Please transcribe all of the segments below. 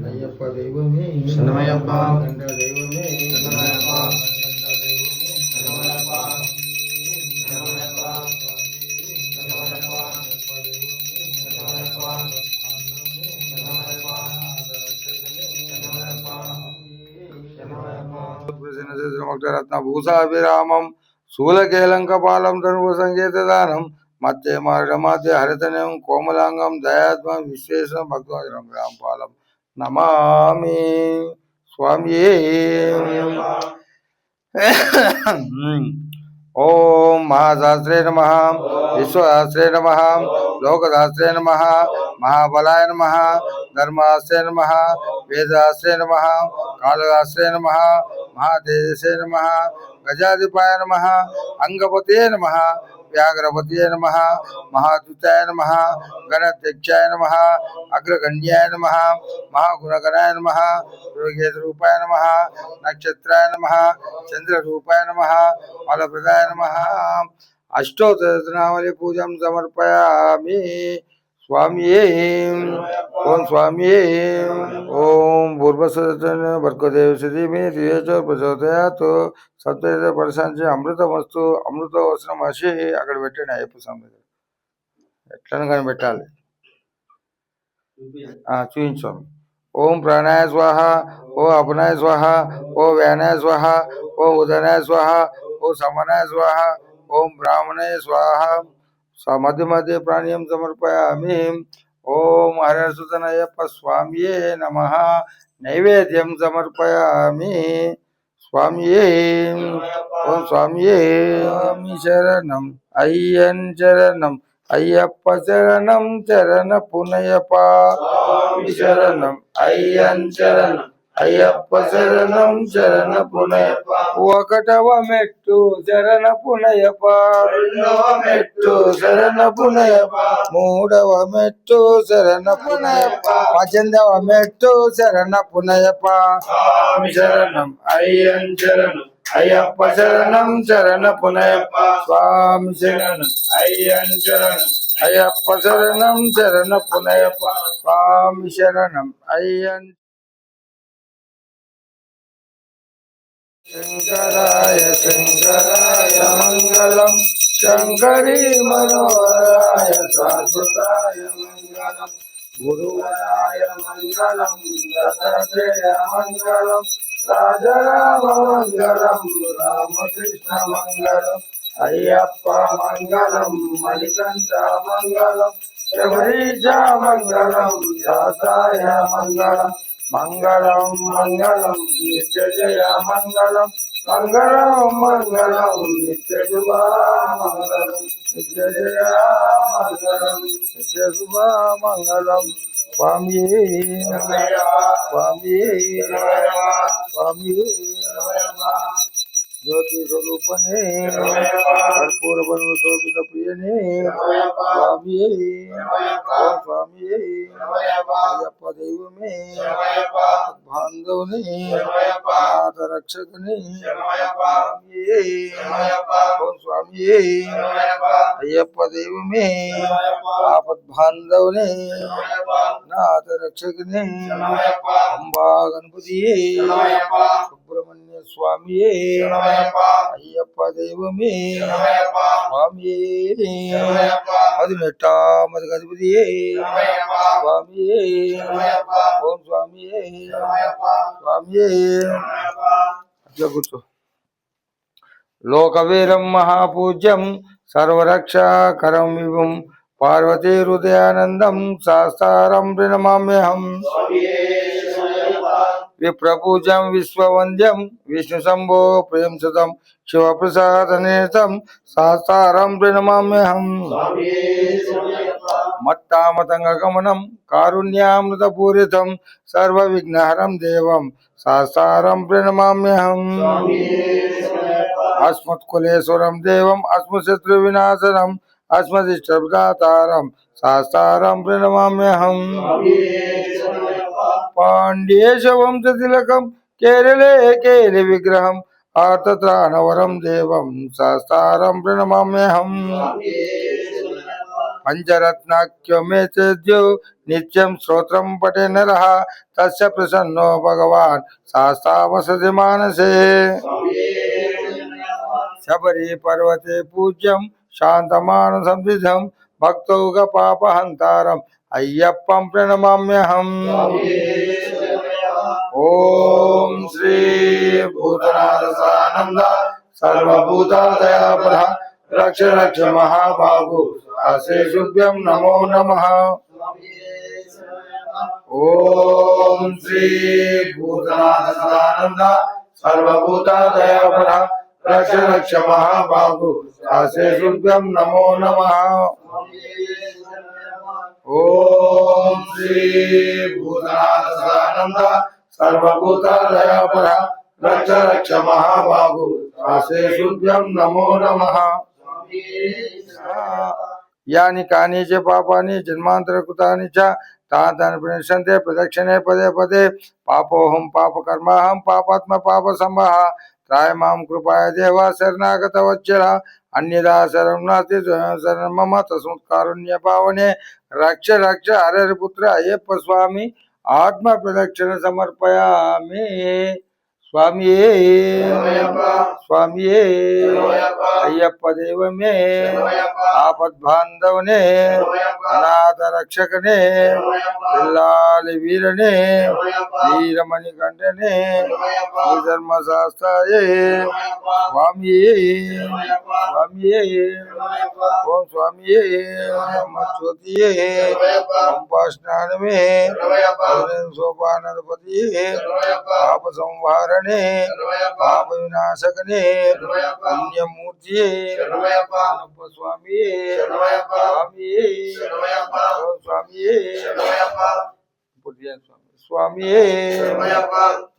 అయ్యప్ప దైవమే శరణమయ్యప్ప గండ దైవమే శరణమయ్యప్ప భూషాభిరామం శూలకేలంకపాలం ధనువు సంగీతదానం మధ్య మార్గమాధ్య హరితనం కోమలాంగం దయాత్మం విశ్వేశం భక్తవజనం రాంపాలం నమామి స్వామియే. ఓం మహాశాస్త్రే నమ, విశ్వశాస్త్రే నమ, లోకశాస్త్రే నమ, మహాబలాయ నమ, ధర్మశాస్త్రే నమ, వేదశాస్త్రే నమ, కాళశాస్త్రే నమ, మహాతేజసే నమ, గజాధిపాయ నమ, అంగపతే నమ, వ్యాఘ్రపతే నమ, మహాద్యుతాయ నమ, గణాధ్యక్షాయ నమ, అగ్రగణ్యాయ నమ, మహాగుణగణాయ నమ, యోగేశరూపాయ నమ, నక్షత్రాయ నమ, చంద్రరూపాయ నమ, ఫలప్రదాయ నమ. అష్టోత్తరనామలి పూజం సమర్పయామి. స్వామియే. ఓం స్వామియే. ఓం భూర్భస్వన భర్గదేవ శ్రీమే దివేచ ప్రచోదయాత్ సత్వరేత పరశాంతి అమృతమస్తు అమృత వసనం అసి. అక్కడ పెట్టండి అయ్యప్ప స్వామి దగ్గర ఎట్లని కానీ పెట్టాలి. చూపించాం. ఓం ప్రాణాయ స్వాహ, ఓ అపనాయ స్వాహ, ఓ వ్యానాయ స్వాహ, ఓ ఉదనాయ స్వాహ, ఓ సమనాయ స్వాహ, ఓం బ్రాహ్మణాయ స్వాహ. మధ్య మధ్య ప్రాణీయం సమర్పయామి. ఓం హరసుతనయ్యప్ప స్వామియే నమ. నైవేద్యం సమర్పయామి. స్వామియే. ఓం స్వామియే. స్వామి శరణం అయ్యన్ శరణం అయ్యప్ప శరణం చరణ పునయప. శరణం అయ్యన్ శరణం అయ్యప్ప శరణం శరణ పునయప. ఒకటవ మెట్టు శరణ పునయప, రెండవ మెట్టు శరణ పునయప, మూడవ మెట్టు శరణ పునయప, 18వ మెట్టు శరణ పునయప. శరణం అయ్యన్ శరణం అయ్యప్ప శరణం శరణ పునయప. స్వామి శరణం అయ్యన్ శరణం అయ్యప్ప శరణం శరణ పునయప. స్వామి శరణం అయ్యన్. శంకరాయ శంకరాయ మంగళం, శంకరీ మనోహరాయ శాశ్వతాయ మంగళం, గురువరాయ మంగళం, దత్తజయ మంగళం, రాజరామ మంగళం, రామకృష్ణ మంగళం, అయ్యప్ప మంగళం, మణికంఠ మంగళం, శబరీశ మంగళం, దాసాయ మంగళం. మంగళం మంగళం నిత్య జయ మంగళం, మంగళం మంగళం నిత్య శుభ మంగళం, నిత్య జయ మంగళం నిత్య శుభ మంగళం. స్వామి స్వామి స్వామి. జ్యోతి స్వరూపనే కర్పూర బలు శోభిత ప్రియనే స్వామి. స్వామి అయ్యప్ప దైవమే బాంధవుని నాథ రక్షకుని స్వామి. అయ్యప్ప దైవమే ఆపద్బాంధవుని నాథ రక్షకుని అంబా గణపతి సుబ్రహ్మణ్య స్వామి. అయ్యప్ప దైవమే స్వామి. అది మెట్టామది గణపతి స్వామి. ఓం స్వామి స్వామి. అట్లా కూర్చో. లోకవీరం మహాపూజ్యం సర్వరక్షాకరం విభుం పార్వతీ హృదయానందం శాస్తారం ప్రణమామ్యహం. విప్రపూజం విశ్వవంద్యం విష్ణు శంభో ప్రేమ సుతం శివప్రసాదనేతం శాస్తారం ప్రణమామ్యహం. మత్తామతంగమనం కారుణ్యామృతపూరితం సర్వ విఘ్నహరం దేవం శాస్తారం ప్రణమామ్యహం. అస్మత్కులేశ్వరం దేవం అస్మశత్రు వినాశనం అస్మదిష్టదాతారం శాస్తారం ప్రణమామ్యహం. పాండ్యేశ వంశతిలకం కేరళే కేలి విగ్రహం ఆర్తత్రాణవరం దేవం శాస్తారం ప్రణమామ్యహం. పంచరత్నాఖ్యో మే చేద్యో నిత్యం స్తోత్రం పఠే నరః తస్య ప్రసన్నో భగవాన్ శాస్తావసతి మానసే. శబరి పర్వతే పూజ్యం శాంతమానసం భక్తౌగ పాపహంతారం అయ్యప్పం ప్రణమామ్యహం. ఓం శ్రీ భూతనాథ సానంద సర్వభూతదయాపర రక్ష రక్ష మహాబాహు అశేషుభ్యం నమో నమః. ఓం శ్రీ భూతనాథ సానంద సర్వభూతదయాపర రక్ష రక్ష మహాబాహు అశేషుభ్యం నమో నమః. ఓం శ్రీ భూతనాథ సానంద సర్వభూతదయాపర రక్ష రక్ష మహాబాహు అశేషుభ్యం నమో నమః. యాని కాని చ పాపాని జన్మాంతరకృతాని చ తాని ప్రణశ్యంతే ప్రదక్షిణే పదే పదే పాపోహం పాపకర్మాహం పాపాత్మ పాప సంభః త్రాయ మాం కృపాయ దేవ శరణాగత వత్సల అన్యదా శరణం నాస్తి శరణం మమ తస్మత్కారుణ్య పావనే రక్ష రక్ష హరిపుత్ర అయ్యప్ప స్వామి ఆత్మ ప్రదక్షిణ సమర్పయామి. స్వామియే స్వామియే అయ్యప్ప దేవమే ఆపద్బాంధవనే అనాథ రక్షకనే పిల్లాలి వీరనే వీరమణి కంటనే ధర్మశాస్త్రాయే స్వామియే స్వామియే ఓం స్వామియే జ్యోతియే పంపాస్నానమే సోపానపతియే పాప సంహారణే పాప వినాశకనే పుణ్యమూర్తియే స్వామియే స్వామియే స్వామియే స్వామియే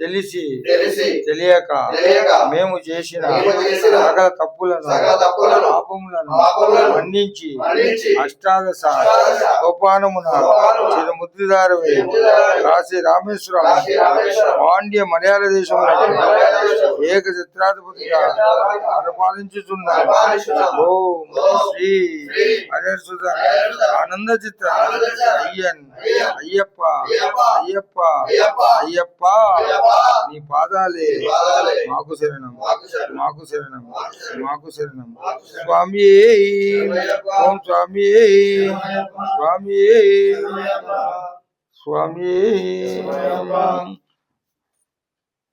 తెలిసి తెలియక మేము చేసిన సకల తప్పులను పాపములను మన్నించి అష్టాదశ సోపానమున చిరముద్రిదారవే కాశీ రామేశ్వరం పాండ్య మలయాళ దేశంలో ఏక చిత్రాధిపతిగా పరిపాలించుచున్న ఓం శ్రీ హరిసుత ఆనంద చిత్త అయ్యన్ అయ్యప్ప అయ్యప్ప అయ్యప్ప నీ పాదాలే మాకు శరణం మాకు శరణం మాకు శరణం. స్వామి ఓం స్వామి స్వామి స్వామి.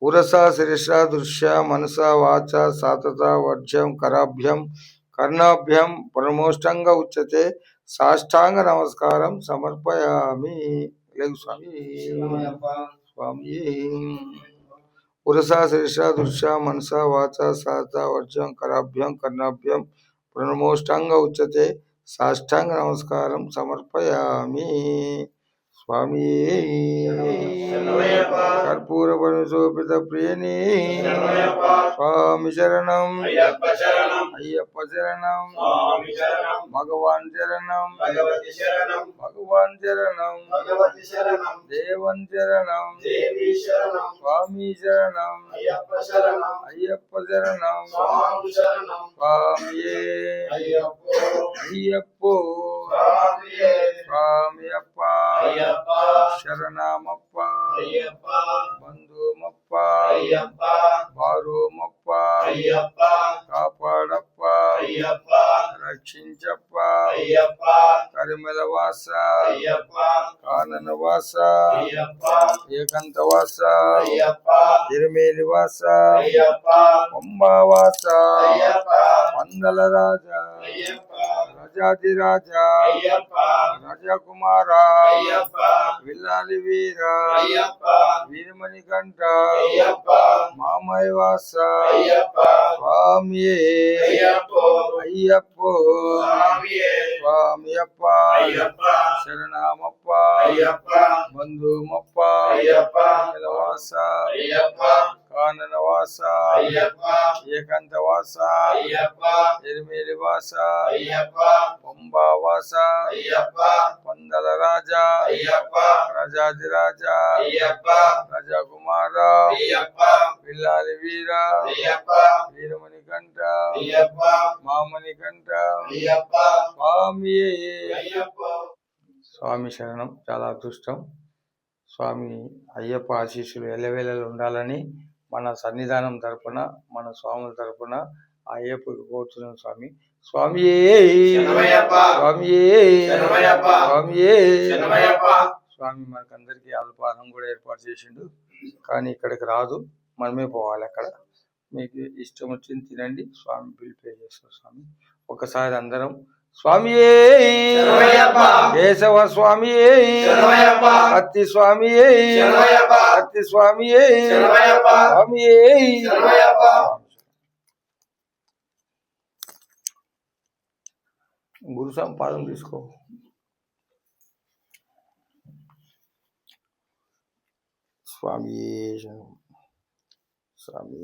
పురసా శిరస దృశ్య మనస వాచ సాతత వర్జ్యం కరాభ్యం కర్ణాభ్యం పరమోష్టంగా ఉచ్యతే సాష్టాంగ నమస్కారం సమర్పయామి. స్వామి స్వామి. పురసా శిరస దృశ్య మనస వాచ సాతత వర్జ్యం కరాభ్యం కర్ణాభ్యం పరమోష్టంగా ఉచ్యతే సాష్టాంగ నమస్కారం సమర్పయామి. స్వామి కర్పూర పరిశోభిత ప్రియని స్వామి శరణం అయ్యప్ప శరణం భగవాన్ శరణం భగవాన్ శరణం దేవన్ శరణం స్వామి శరణం అయ్యప్ప శరణం స్వామియే అయ్యప్పో స్వామి అప్ప శరణమప్ప బంధుమప్ప బారోమప్ప కాపాడప్ప రక్షించప్ప కరిమల వాస కానన వాస ఏకంత వాస తిరుమేలి వాస పంబావాస పందల రాజా రాజాదిరాజ రాజకుమార విల్లాలి వీర వీరమణి కంఠ మామయ వాస స్వామియే అయ్యప్పో స్వామియప్ప శరణమప్ప బంధుమప్ప వాస కానన వాస ఏకంత వాస ఎరిమేలి వాస పంబా వాస పందల రాజా రాజాదిరాజ రాజకుమార పిల్లాలి వీర వీరమణి కంఠ అయ్యప్ప మామణికంఠ అయ్యప్ప స్వామి. అయ్యప్ప. స్వామి శరణం. చాలా అదృష్టం. స్వామి అయ్యప్ప ఆశీస్సులు ఎల్లవేళలు ఉండాలని మన సన్నిధానం తరపున, మన స్వాముల తరపున అయ్యప్పకి కోరుతున్నాం. స్వామి స్వామి స్వామి స్వామి. స్వామి మనకందరికీ అల్పాహారం కూడా ఏర్పాటు చేసిండు, కానీ ఇక్కడికి రాదు, మనమే పోవాలి. అక్కడ మీకు ఇష్టం వచ్చింది తినండి. స్వామి బిల్ పే చేస్తారు. స్వామి ఒకసారి అందరం స్వామి కేశవ స్వామి, అత్తి స్వామి, అత్తి స్వామి, స్వామి. గురు సంపాదన తీసుకో. స్వామి స్వామి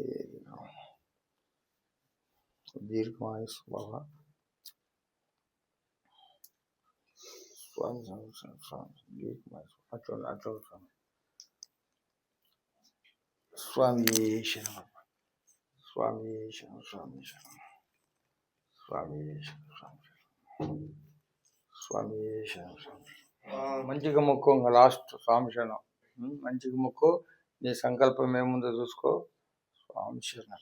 దీర్ఘమాయుష్ బాబా. స్వామి దీర్ఘమాయుష్. అట్లా స్వామి శరణం. స్వామి శరణం. స్వామి శరణం. స్వామి శరణం. స్వామి శరణం. మంచిగా మొక్కు. ఇంకా లాస్ట్ స్వామి శరణం. మంచిగా మొక్కు. నీ సంకల్పం ఏముందో చూసుకో. స్వామి శరణం.